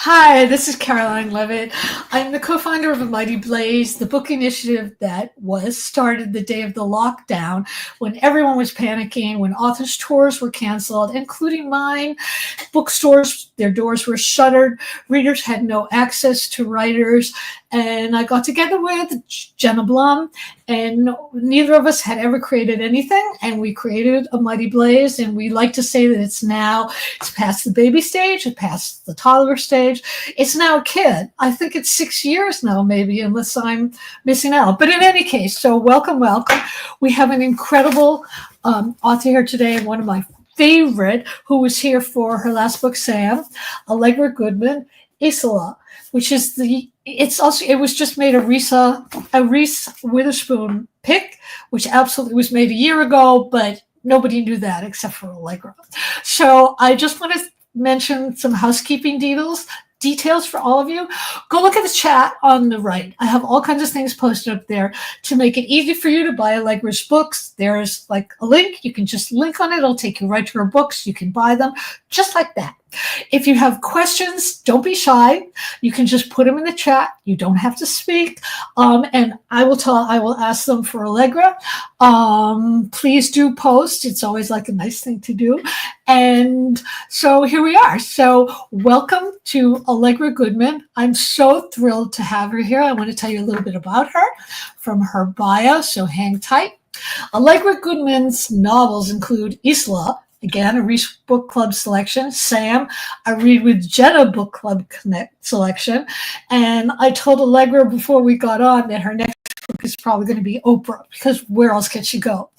Hi, this is Caroline Leavitt. I'm the co-founder of A Mighty Blaze, the book initiative that was started the day of the lockdown when everyone was panicking, when authors' tours were canceled, including mine. Bookstores, their doors were shuttered. Readers had no access to writers. And I got together with Jenna Blum, and neither of us had ever created anything. And we created A Mighty Blaze, and we like to say that it's past the baby stage, it's past the toddler stage. It's now a kid. I think it's 6 years now, maybe, unless I'm missing out. But in any case, so welcome. We have an incredible author here today, one of my favorite, who was here for her last book, Sam, Allegra Goodman, Isola, which is it was just made a Reese Witherspoon pick, which absolutely was made a year ago, but nobody knew that except for Allegra. So I just want to mention some housekeeping details for all of you. Go look at the chat on the right. I have all kinds of things posted up there to make it easy for you to buy Allegra's books. There's like a link. You can just link on it. It'll take you right to her books. You can buy them just like that. If you have questions, don't be shy. You can just put them in the chat. You don't have to speak. And I will ask them for Allegra. Please do post. It's always like a nice thing to do. And so here we are. So welcome to Allegra Goodman. I'm so thrilled to have her here. I want to tell you a little bit about her from her bio, so hang tight. Allegra Goodman's novels include Isola, again, a Reese Book Club selection. Sam, a Read with Jenna Book Club Connect selection. And I told Allegra before we got on that her next book is probably going to be Oprah, because where else can she go?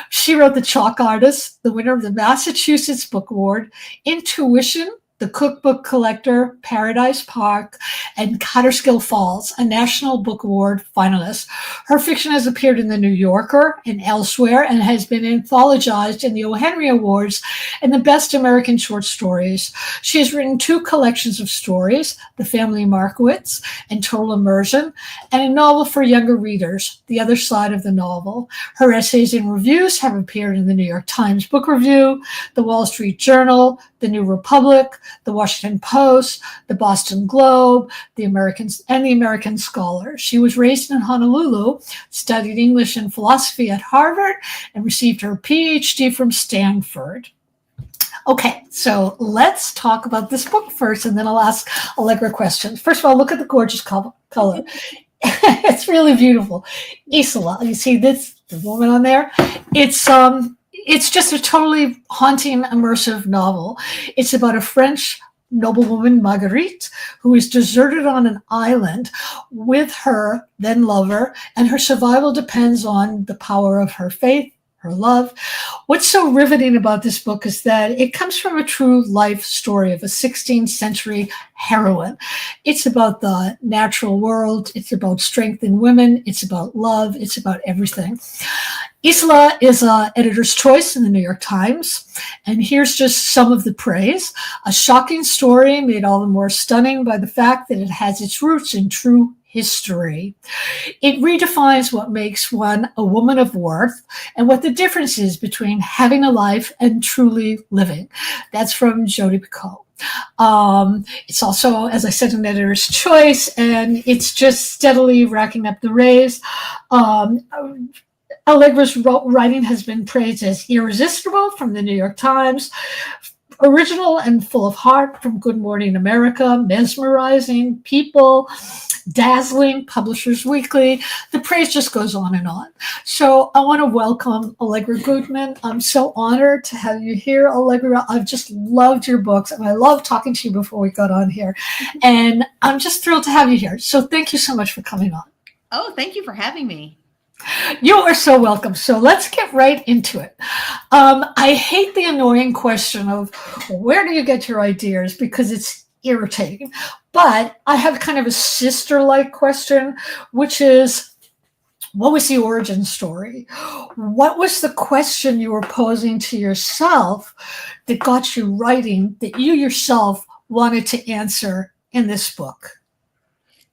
She wrote The Chalk Artist, the winner of the Massachusetts Book Award, Intuition, The Cookbook Collector, Paradise Park, and Catterskill Falls, a National Book Award finalist. Her fiction has appeared in The New Yorker and elsewhere and has been anthologized in the O. Henry Awards and the Best American Short Stories. She has written 2 collections of stories, The Family Markowitz and Total Immersion, and a novel for younger readers, The Other Side of the Novel. Her essays and reviews have appeared in the New York Times Book Review, the Wall Street Journal, the New Republic, the Washington Post, the Boston Globe, the American Scholar. She was raised in Honolulu, studied English and philosophy at Harvard, and received her PhD from Stanford. Okay, so let's talk about this book first, and then I'll ask Allegra questions. First of all, look at the gorgeous color. It's really beautiful. Isola, you see the woman on there? It's just a totally haunting, immersive novel. It's about a French noblewoman, Marguerite, who is deserted on an island with her then lover, and her survival depends on the power of her faith, her love. What's so riveting about this book is that it comes from a true life story of a 16th century heroine. It's about the natural world. It's about strength in women. It's about love. It's about everything. Isola is an editor's choice in the New York Times, and here's just some of the praise. A shocking story made all the more stunning by the fact that it has its roots in true history. It redefines what makes one a woman of worth and what the difference is between having a life and truly living. That's from Jodi Picoult. It's also, as I said, an editor's choice, and it's just steadily racking up the raise. Allegra's writing has been praised as irresistible from the New York Times, original and full of heart from Good Morning America, mesmerizing, People, dazzling, Publishers Weekly. The praise just goes on and on. So I want to welcome Allegra Goodman. I'm so honored to have you here, Allegra. I've just loved your books, and I loved talking to you before we got on here. And I'm just thrilled to have you here. So thank you so much for coming on. Oh, thank you for having me. You are so welcome. So let's get right into it. I hate the annoying question of where do you get your ideas, because it's irritating. But I have kind of a sister-like question, which is, what was the origin story? What was the question you were posing to yourself that got you writing, that you yourself wanted to answer in this book?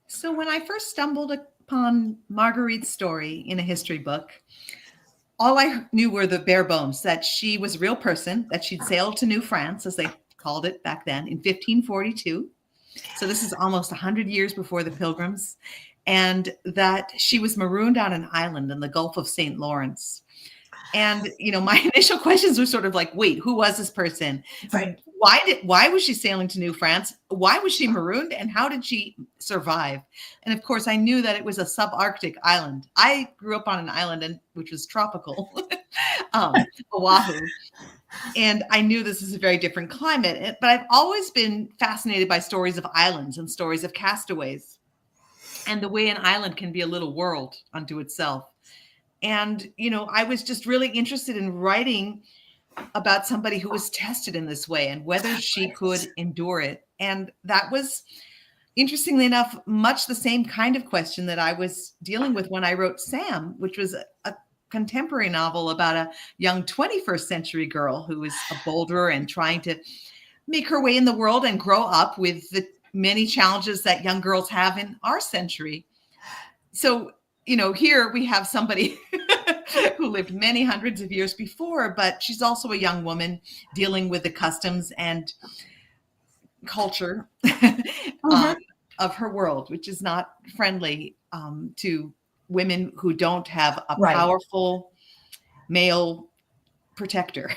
So when I first stumbled upon Marguerite's story in a history book, all I knew were the bare bones, that she was a real person, that she'd sailed to New France, as they called it back then, in 1542, So this is almost 100 years before the Pilgrims, and that she was marooned on an island in the Gulf of St. Lawrence. And, my initial questions were sort of like, wait, who was this person? Right. Why was she sailing to New France? Why was she marooned? And how did she survive? And of course, I knew that it was a subarctic island. I grew up on an island which was tropical, Oahu. And I knew this is a very different climate, but I've always been fascinated by stories of islands and stories of castaways and the way an island can be a little world unto itself. And, I was just really interested in writing about somebody who was tested in this way and whether she could endure it. And that was, interestingly enough, much the same kind of question that I was dealing with when I wrote Sam, which was a contemporary novel about a young 21st century girl who is a boulderer and trying to make her way in the world and grow up with the many challenges that young girls have in our century. So, here we have somebody who lived many hundreds of years before, but she's also a young woman dealing with the customs and culture of her world, which is not friendly to women who don't have a powerful male protector.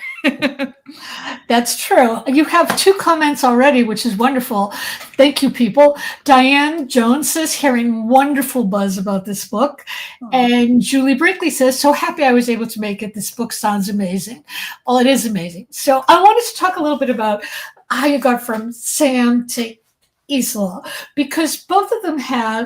That's true. You have 2 comments already, which is wonderful. Thank you, people. Diane Jones says, hearing wonderful buzz about this book. And Julie Brinkley says, so happy I was able to make it. This book sounds amazing. Well, it is amazing. So I wanted to talk a little bit about how you got from Sam to Isola, because both of them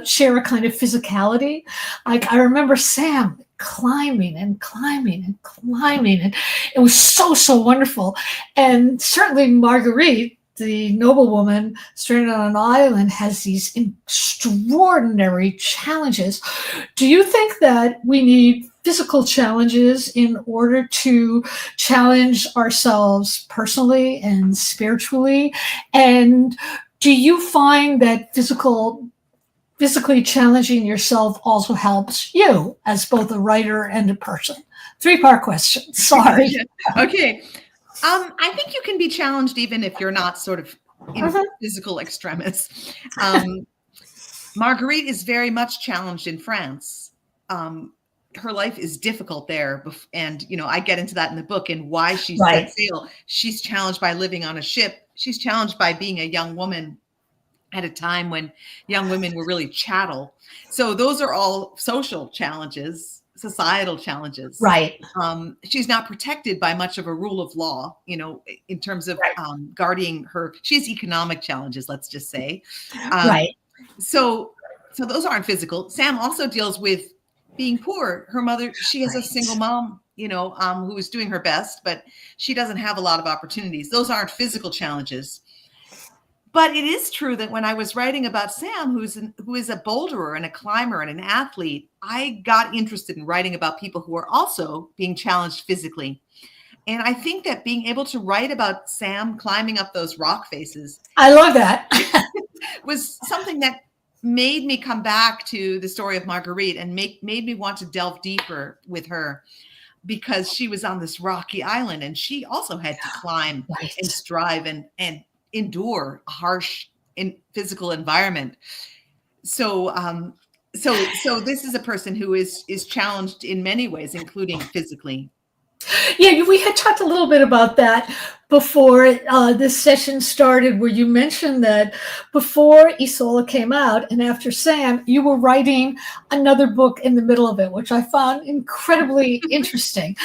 share a kind of physicality. Like, I remember Sam climbing and climbing and climbing, and it was so wonderful. And certainly Marguerite, the noblewoman stranded on an island, has these extraordinary challenges. Do you think that we need physical challenges in order to challenge ourselves personally and spiritually? And do you find that physically challenging yourself also helps you as both a writer and a person? 3-part question. Sorry. Okay. I think you can be challenged even if you're not sort of physical extremis. Marguerite is very much challenged in France. Her life is difficult there. And, I get into that in the book and why she's set sail. She's challenged by living on a ship. She's challenged by being a young woman at a time when young women were really chattel. So those are all social challenges, societal challenges. Right. She's not protected by much of a rule of law, in terms of guarding her. She has economic challenges, let's just say. So those aren't physical. Sam also deals with being poor. Her mother, she has a single mom, who is doing her best, but she doesn't have a lot of opportunities. Those aren't physical challenges. But it is true that when I was writing about Sam, who is a boulderer and a climber and an athlete, I got interested in writing about people who are also being challenged physically. And I think that being able to write about Sam climbing up those rock faces, I love that, was something that made me come back to the story of Marguerite and made me want to delve deeper with her, because she was on this rocky island and she also had to climb and strive and endure a harsh physical environment. So this is a person who is challenged in many ways, including physically. Yeah, we had talked a little bit about that before this session started, where you mentioned that before Isola came out and after Sam, you were writing another book in the middle of it, which I found incredibly interesting.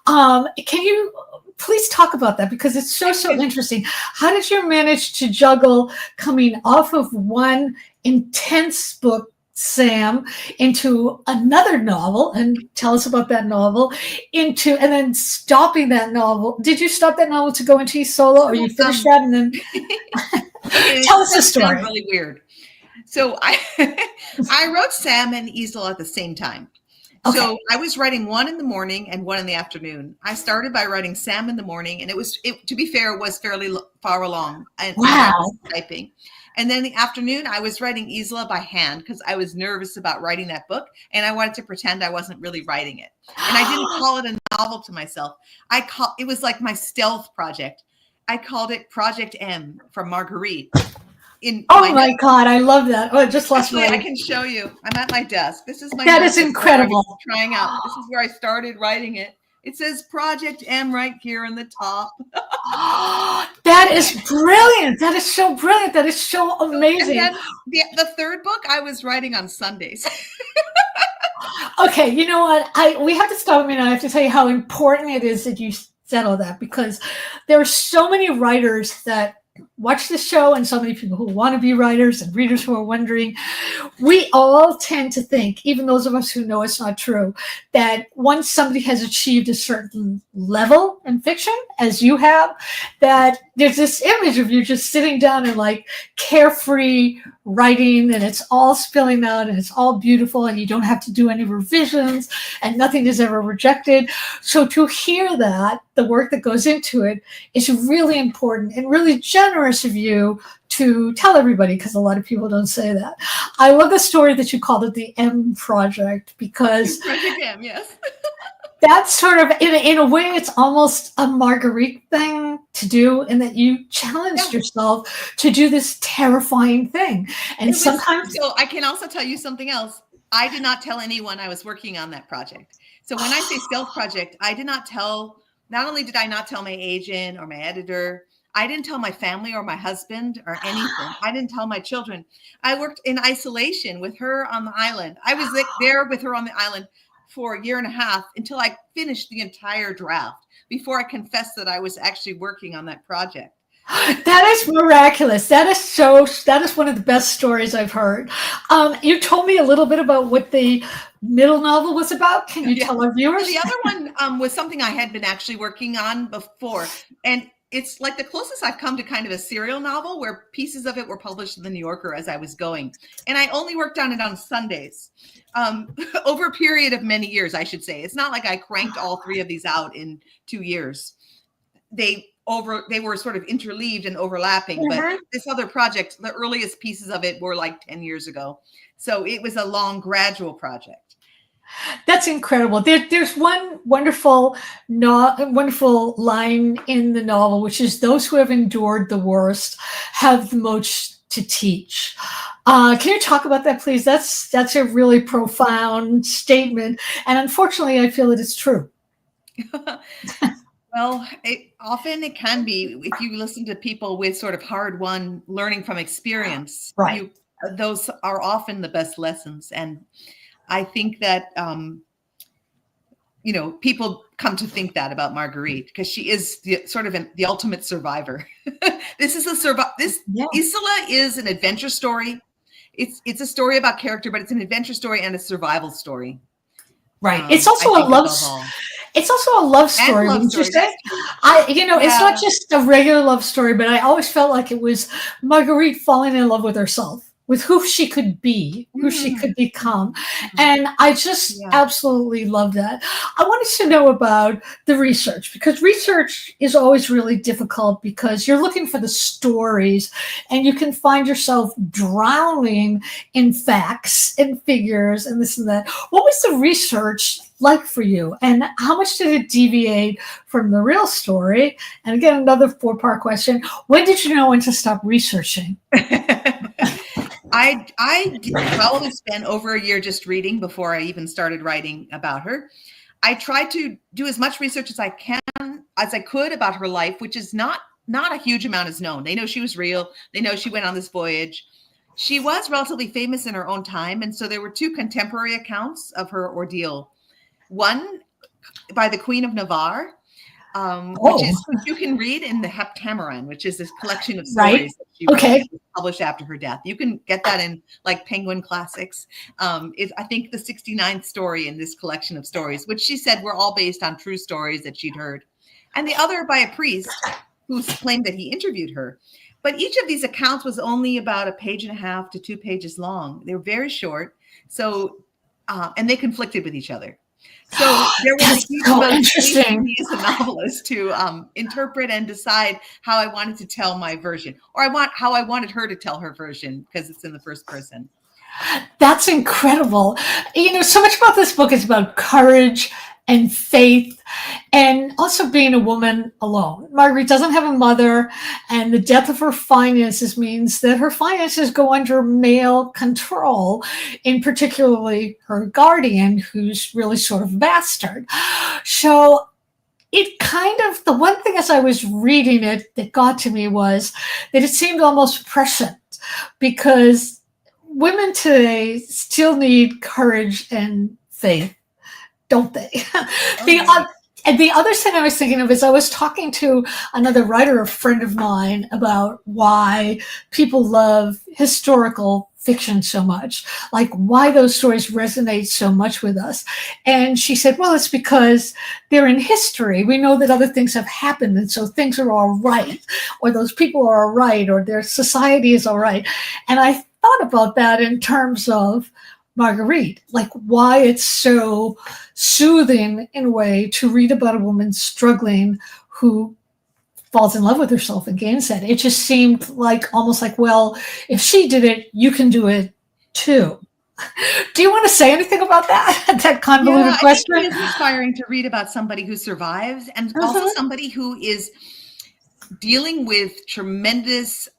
Can you please talk about that, because it's so interesting. How did you manage to juggle coming off of one intense book, Sam, into another novel, and tell us about that novel, and then stopping that novel? Did you stop that novel to go into Isola, or you finished that and then tell us the story? Sounds really weird. So I wrote Sam and Isola at the same time. Okay. So I was writing one in the morning and one in the afternoon. I started by writing Sam in the morning, and to be fair, it was fairly far along. And I was typing. And then in the afternoon, I was writing Isola by hand because I was nervous about writing that book, and I wanted to pretend I wasn't really writing it. And I didn't call it a novel to myself. It was like my stealth project. I called it Project M from Marguerite. in Oh my my notes. God, I love that. Oh, I just lost Actually, I my. can show you. I'm at my desk. This is my That is notebook where I was incredible. trying out. This is where I started writing it. It says Project M right here in the top. That is brilliant. That is so brilliant. That is so And amazing. then the third book I was writing on Sundays. Okay, you know what? We have to stop. I mean, I have to tell you how important it is that you settle that, because there are so many writers that watch this show and so many people who want to be writers and readers who are wondering. We all tend to think, even those of us who know it's not true, that once somebody has achieved a certain level in fiction, as you have, that there's this image of you just sitting down and like carefree writing, and it's all spilling out and it's all beautiful and you don't have to do any revisions and nothing is ever rejected. So to hear that, the work that goes into it, is really important and really generous of you to tell everybody, because a lot of people don't say that. I love the story that you called it the M Project, because Project M, yes. that's sort of, in a way, it's almost a Marguerite thing to do, in that you challenged yourself to do this terrifying thing. And sometimes. So I can also tell you something else. I did not tell anyone I was working on that project. So when I say stealth project, I did not tell, not only did I not tell my agent or my editor, I didn't tell my family or my husband or anything. I didn't tell my children. I worked in isolation with her on the island. I was there with her on the island for a year and a half until I finished the entire draft, before I confessed that I was actually working on that project. That is miraculous. That is one of the best stories I've heard. You told me a little bit about what the middle novel was about. Can you tell our viewers? The other one was something I had been actually working on before. And it's like the closest I've come to kind of a serial novel, where pieces of it were published in the New Yorker as I was going. And I only worked on it on Sundays, over a period of many years, I should say. It's not like I cranked all three of these out in 2 years. They were sort of interleaved and overlapping, but this other project, the earliest pieces of it were like 10 years ago. So it was a long, gradual project. That's incredible. There's one wonderful line in the novel, which is, "Those who have endured the worst have the most to teach." Can you talk about that, please? That's a really profound statement, and unfortunately, I feel that it's true. Well, often it can be, if you listen to people with sort of hard-won learning from experience. Right. Those are often the best lessons, and I think that people come to think that about Marguerite, because she is the ultimate survivor. Isola is an adventure story. It's a story about character, but it's an adventure story and a survival story. Right. It's also a love. It's also a love story. Wouldn't you say? It's not just a regular love story, but I always felt like it was Marguerite falling in love with herself, with who she could be, who she could become. And I just absolutely love that. I wanted to know about the research, because research is always really difficult, because you're looking for the stories and you can find yourself drowning in facts and figures and this and that. What was the research like for you, and how much did it deviate from the real story? And again, another 4-part question. When did you know when to stop researching? I probably spent over a year just reading before I even started writing about her. I tried to do as much research as I could about her life, which is not a huge amount is known. They know she was real. They know she went on this voyage. She was relatively famous in her own time, and so there were 2 contemporary accounts of her ordeal. One by the Queen of Navarre, which you can read in the Heptameron, which is this collection of stories that she wrote, published after her death. You can get that in like Penguin Classics. It's, I think, the 69th story in this collection of stories, which she said were all based on true stories that she'd heard. And the other by a priest who claimed that he interviewed her. But each of these accounts was only about 1.5 to 2 pages long. They were very short. So, and they conflicted with each other. So there was a huge amount of space for me as a novelist to interpret and decide how I wanted to tell my version, or how I wanted her to tell her version, because it's in the first person. That's incredible. So much about this book is about courage and faith, and also being a woman alone. Marguerite doesn't have a mother, and the death of her finances means that her finances go under male control, in particularly her guardian, who's really sort of a bastard. So it kind of, the one thing as I was reading it that got to me was that it seemed almost prescient, because women today still need courage and faith, don't they? Oh, the yeah. and the other thing I was thinking of is I was talking to another writer, a friend of mine, about why people love historical fiction so much, like why those stories resonate so much with us. And she said, well, it's because they're in history. We know that other things have happened, and so things are all right, or those people are all right, or their society is all right. And I thought about that in terms of Marguerite, like why it's so soothing in a way to read about a woman struggling who falls in love with herself and gains it. It just seemed like almost like, well, if she did it, you can do it too. Do you want to say anything about that? That convoluted Yeah, I think question? it is inspiring to read about somebody who survives, and also somebody who is dealing with tremendous,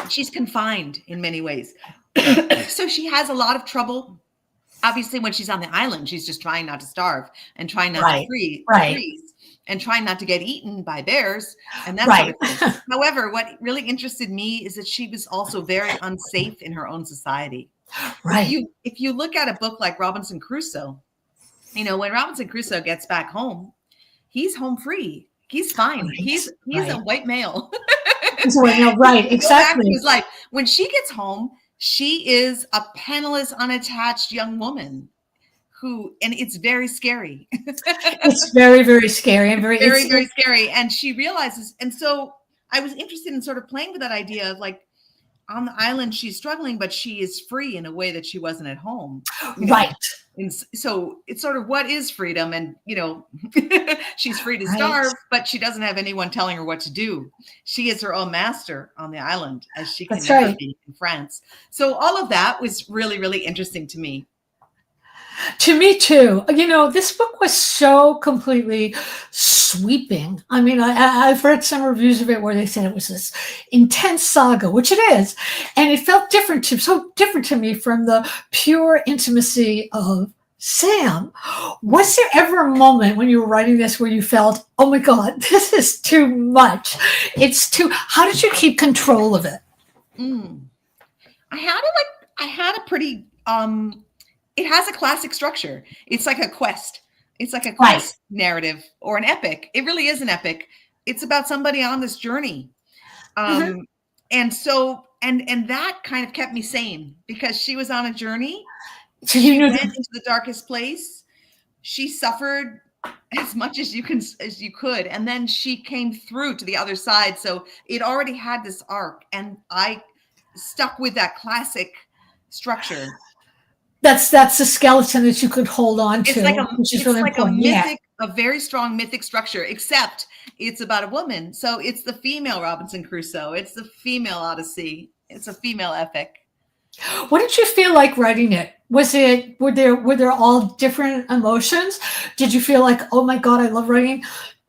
she's confined in many ways. So she has a lot of trouble. Obviously, when she's on the island, she's just trying not to starve and trying not to freeze and trying not to get eaten by bears and that sort of thing. However, what really interested me is that she was also very unsafe in her own society. If you look at a book like Robinson Crusoe, you know, when Robinson Crusoe gets back home, he's home free. He's fine. He's a white male. He's a white male, right? Exactly. His life. When she gets home, she is a penniless, unattached young woman who, and it's very scary. It's very, very scary and very, very scary. And she realizes, and so I was interested in sort of playing with that idea of like, on the island, she's struggling, but she is free in a way that she wasn't at home. You know? Right. And so it's sort of, what is freedom? And, you know, she's free to starve, but she doesn't have anyone telling her what to do. She is her own master on the island, as she can never be in France. So all of that was really, really interesting to me. To me too. You know, this book was so completely sweeping. I mean, I've read some reviews of it where they said it was this intense saga, which it is, and it felt so different to me from the pure intimacy of Sam. Was there ever a moment when you were writing this where you felt, oh my God, this is too much? How did you keep control of it? I had a pretty, it has a classic structure. It's like a quest. It's like a quest narrative or an epic. It really is an epic. It's about somebody on this journey. And so, and that kind of kept me sane because she was on a journey. So she went into the darkest place. She suffered as much as you could. And then she came through to the other side. So it already had this arc. And I stuck with that classic structure. That's the skeleton that you could hold on to, which is really important. A very strong mythic structure, except it's about a woman. So it's the female Robinson Crusoe. It's the female Odyssey. It's a female epic. What did you feel like writing it? Were there all different emotions? Did you feel like, oh my God, I love writing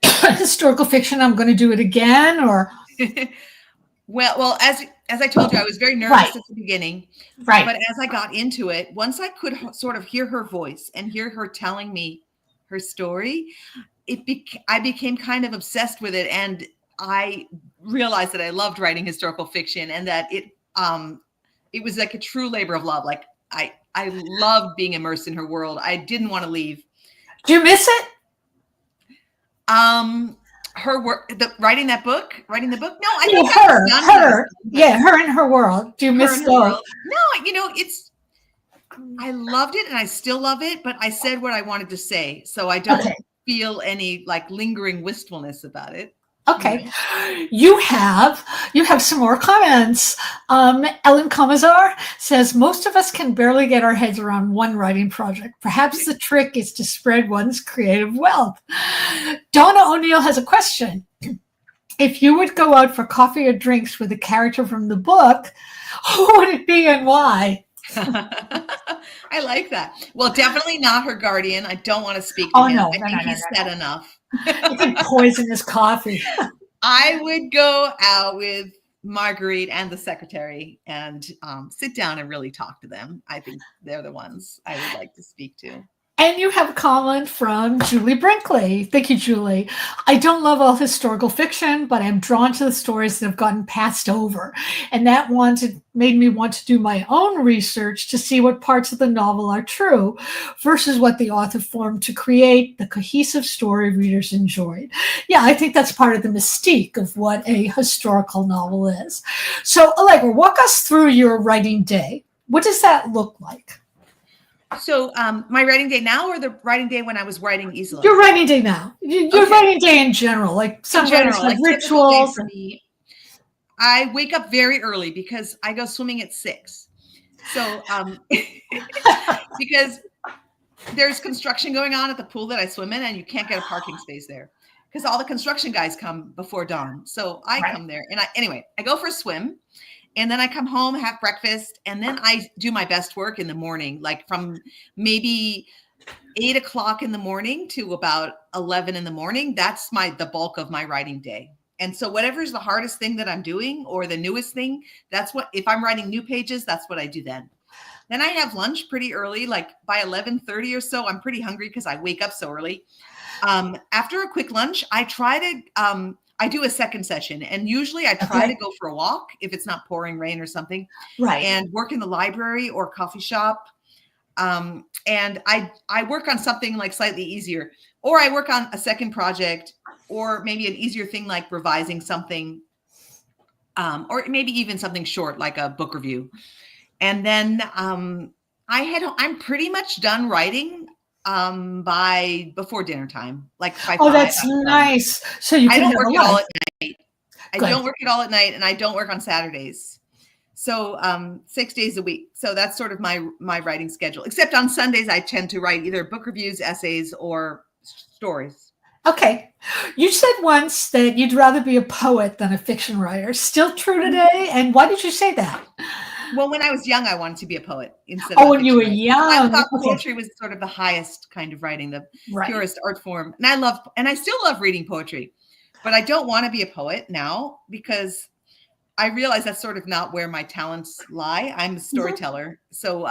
historical fiction, I'm going to do it again? Or well, as I told you, I was very nervous at the beginning. Right. But as I got into it, once I could sort of hear her voice and hear her telling me her story, I became kind of obsessed with it. And I realized that I loved writing historical fiction and that it was like a true labor of love. Like I loved being immersed in her world. I didn't want to leave. Do you miss it? Her work, writing the book. No, I think her and her world. Do you miss those? No, you know, I loved it and I still love it, but I said what I wanted to say, so I don't feel any like lingering wistfulness about it. Okay, you have some more comments. Ellen Comazar says, most of us can barely get our heads around one writing project. Perhaps the trick is to spread one's creative wealth. Donna O'Neill has a question. If you would go out for coffee or drinks with a character from the book, who would it be and why? I like that. Well, definitely not her guardian. I don't want to speak to Oh, him. no, I no, no, think no, he's no, said no. enough. You can poison his coffee. I would go out with Marguerite and the secretary and sit down and really talk to them. I think they're the ones I would like to speak to. And you have a comment from Julie Brinkley. Thank you, Julie. I don't love all historical fiction, but I'm drawn to the stories that have gotten passed over. And that made me want to do my own research to see what parts of the novel are true versus what the author formed to create the cohesive story readers enjoyed. Yeah, I think that's part of the mystique of what a historical novel is. So, Allegra, walk us through your writing day. What does that look like? So my writing day now or the writing day when I was writing Isola? Your writing day now. Your writing day in general. Like some writers have rituals. For me, I wake up very early because I go swimming at 6. So because there's construction going on at the pool that I swim in and you can't get a parking space there because all the construction guys come before dawn. So I come there and I go for a swim. And then I come home, have breakfast, and then I do my best work in the morning, like from maybe 8 o'clock in the morning to about 11 in the morning. That's the bulk of my writing day. And so whatever's the hardest thing that I'm doing or the newest thing, if I'm writing new pages, that's what I do then. Then I have lunch pretty early, like by 11:30 or so. I'm pretty hungry because I wake up so early. After a quick lunch, I do a second session, and usually I try to go for a walk if it's not pouring rain or something, and work in the library or coffee shop. And I work on something like slightly easier, or I work on a second project, or maybe an easier thing like revising something, or maybe even something short like a book review. And then I'm pretty much done writing by before dinner time, like by 5. That's nice. So you can I don't work it all at night. Good. I don't work it all at night, and I don't work on Saturdays. So 6 days a week. So that's sort of my writing schedule. Except on Sundays, I tend to write either book reviews, essays, or stories. Okay. You said once that you'd rather be a poet than a fiction writer. Still true today? And why did you say that? Well, when I was young, I wanted to be a poet instead of when you were young. I thought poetry was sort of the highest kind of writing, the purest art form. And I still love reading poetry, but I don't want to be a poet now because I realize that's sort of not where my talents lie. I'm a storyteller. So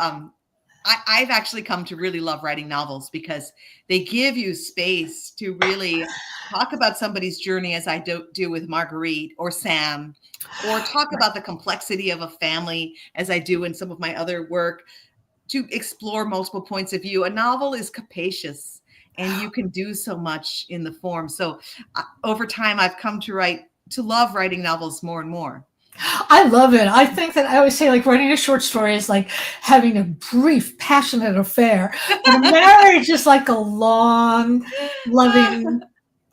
I've actually come to really love writing novels because they give you space to really talk about somebody's journey, as I do with Marguerite or Sam, or talk about the complexity of a family, as I do in some of my other work, to explore multiple points of view. A novel is capacious, and you can do so much in the form. So over time, I've come to love writing novels more and more. I love it. I think that I always say, like, writing a short story is like having a brief, passionate affair. But a marriage is like a long, loving,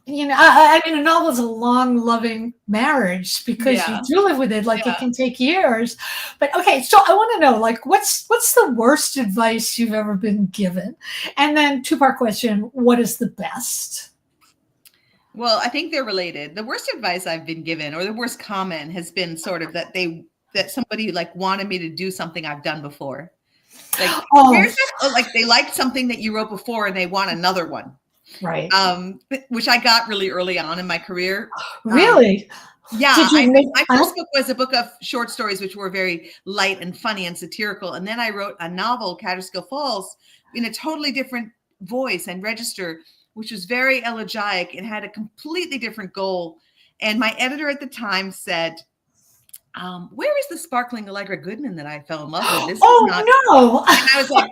I mean, a novel is a long, loving marriage because you do live with it. Like, it can take years. But okay, so I want to know, like, what's the worst advice you've ever been given? And then 2-part question, what is the best? Well, I think they're related. The worst advice I've been given, or the worst comment, has been sort of that somebody like wanted me to do something I've done before. Like, where's that? Like, they liked something that you wrote before and they want another one. Right. Which I got really early on in my career. Really? Yeah. My first book was a book of short stories, which were very light and funny and satirical. And then I wrote a novel, Catterskill Falls, in a totally different voice and register, which was very elegiac and had a completely different goal. And my editor at the time said, where is the sparkling Allegra Goodman that I fell in love with? This is not. No. And I was like,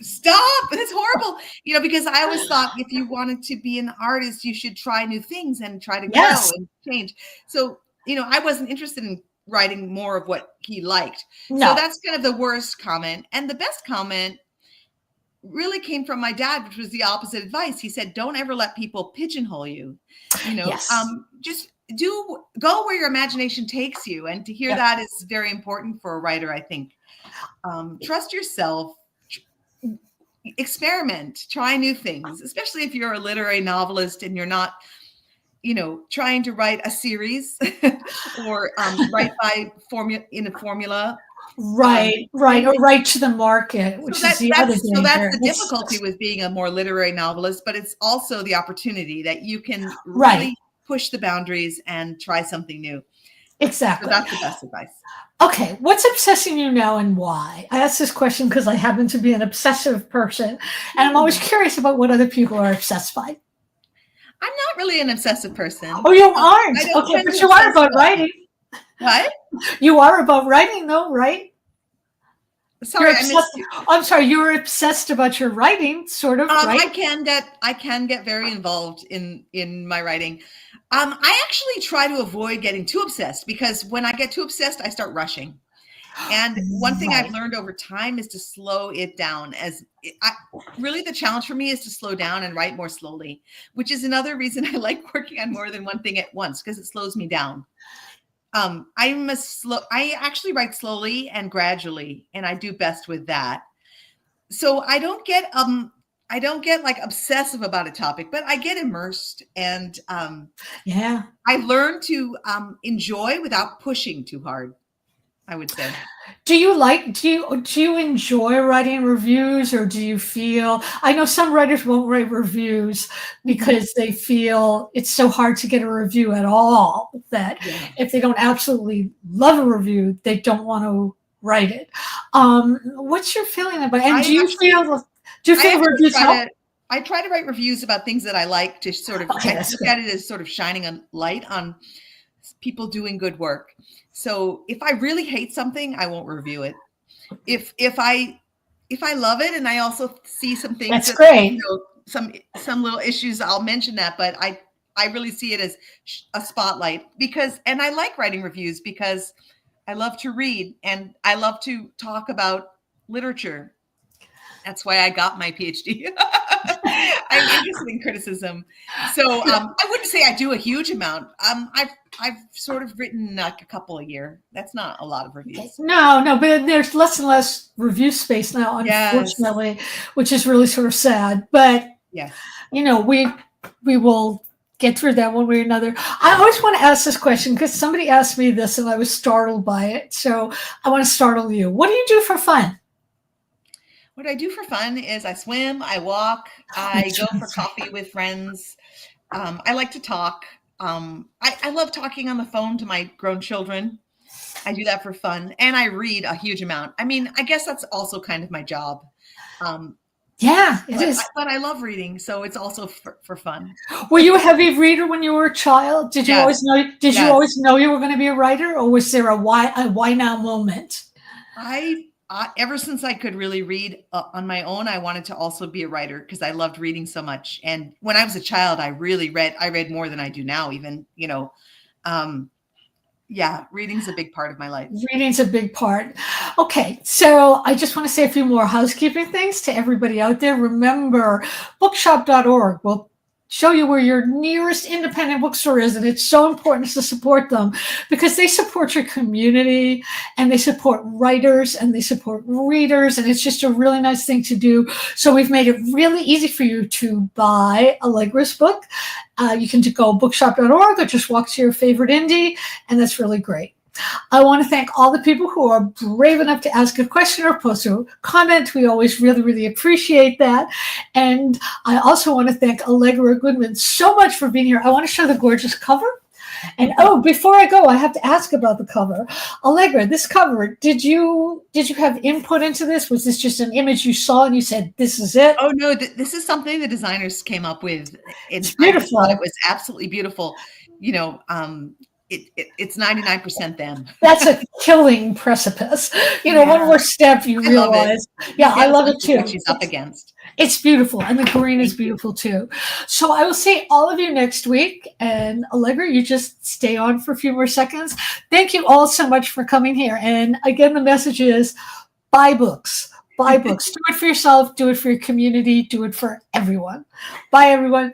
stop. It's horrible. Because I always thought if you wanted to be an artist, you should try new things and try to grow and change. So, I wasn't interested in writing more of what he liked. No. So that's kind of the worst comment. And the best comment really came from my dad, which was the opposite advice. He said, don't ever let people pigeonhole you. Just go where your imagination takes you. And to hear that is very important for a writer, I think. Trust yourself, experiment, try new things, especially if you're a literary novelist and you're not, trying to write a series or write by formula. Right, right, And or right to the market, so which is the other that's danger. the difficulty with being a more literary novelist, but it's also the opportunity that you can Right, really push the boundaries and try something new. So exactly. that's the best advice. Okay, what's obsessing you now and why? I ask this question because I happen to be an obsessive person, and I'm always Hmm. curious about what other people are obsessed by. I'm not really an obsessive person. Oh, you I aren't? don't Okay, tend but to you are obsess about about writing. things. What? You are about writing, though, right? You're Sorry, I obsessed. missed you. I'm sorry, you're obsessed about your writing, sort of, right? I can get very involved in my writing. I actually try to avoid getting too obsessed because when I get too obsessed, I start rushing. And one thing I've Right. learned over time is to slow it down. Really, the challenge for me is to slow down and write more slowly, which is another reason I like working on more than one thing at once because it slows me down. I actually write slowly and gradually, and I do best with that. So I don't get like obsessive about a topic, but I get immersed, and Yeah. I've learned to enjoy without pushing too hard, I would say. Do you enjoy writing reviews, or do you feel, I know some writers won't write reviews Mhm. because they feel it's so hard to get a review at all that Yeah. if they don't absolutely love a review, they don't want to write it. What's your feeling about it? And I actually do you I feel actually reviews help? try to write reviews about things that I like to sort of Okay, I that's look good. at it as sort of shining a light on people doing good work. So if I really hate something, I won't review it. If I love it and I also see some things That's that great. some little issues, I'll mention that. But I really see it as a spotlight because, and I like writing reviews because I love to read and I love to talk about literature. That's why I got my PhD. I'm interested in criticism. So I wouldn't say I do a huge amount. I've sort of written like a couple a year. That's not a lot of Okay. reviews. No, no, but there's less and less review space now, Yes. unfortunately, which is really sort of sad. But Yes. we will get through that one way or another. I always want to ask this question because somebody asked me this and I was startled by it. So I want to startle you. What do you do for fun? What I do for fun is I swim, I walk, I go for coffee with friends. I like to talk. I love talking on the phone to my grown children. I do that for fun, and I read a huge amount. I mean, I guess that's also kind of my job. Um, Yeah, it is. but I love reading, so it's also for fun. Were you a heavy reader when you were a child? Yes, Did you always yes. know you were going to be a writer, or was there a why now moment? Ever since I could really read on my own, I wanted to also be a writer because I loved reading so much. And when I was a child, I really read. I read more than I do now. Even um, yeah, reading's a big part of my life. Reading's a big part. Okay, so I just want to say a few more housekeeping things to everybody out there. Remember, bookshop.org will show you where your nearest independent bookstore is, and it's so important to support them because they support your community and they support writers and they support readers, and it's just a really nice thing to do. So we've made it really easy for you to buy Allegra's book. You can go bookshop.org or just walk to your favorite indie, and that's really great. I want to thank all the people who are brave enough to ask a question or post a comment. We always really, really appreciate that. And I also want to thank Allegra Goodman so much for being here. I want to show the gorgeous cover. And before I go, I have to ask about the cover. Allegra, this cover, did you have input into this? Was this just an image you saw and you said, this is it? Oh no, this is something the designers came up with, and It's I just thought it beautiful. was absolutely beautiful. You know, it's 99% them. That's a killing precipice. One Yeah, more step, you I love it. realize. You Yeah, I get a love it sense of what too. she's up against. It's beautiful, and the green is Thank you. beautiful too. So I will see all of you next week. And Allegra, you just stay on for a few more seconds. Thank you all so much for coming here. And again, the message is buy books. Buy books. Do it for yourself. Do it for your community. Do it for everyone. Bye, everyone.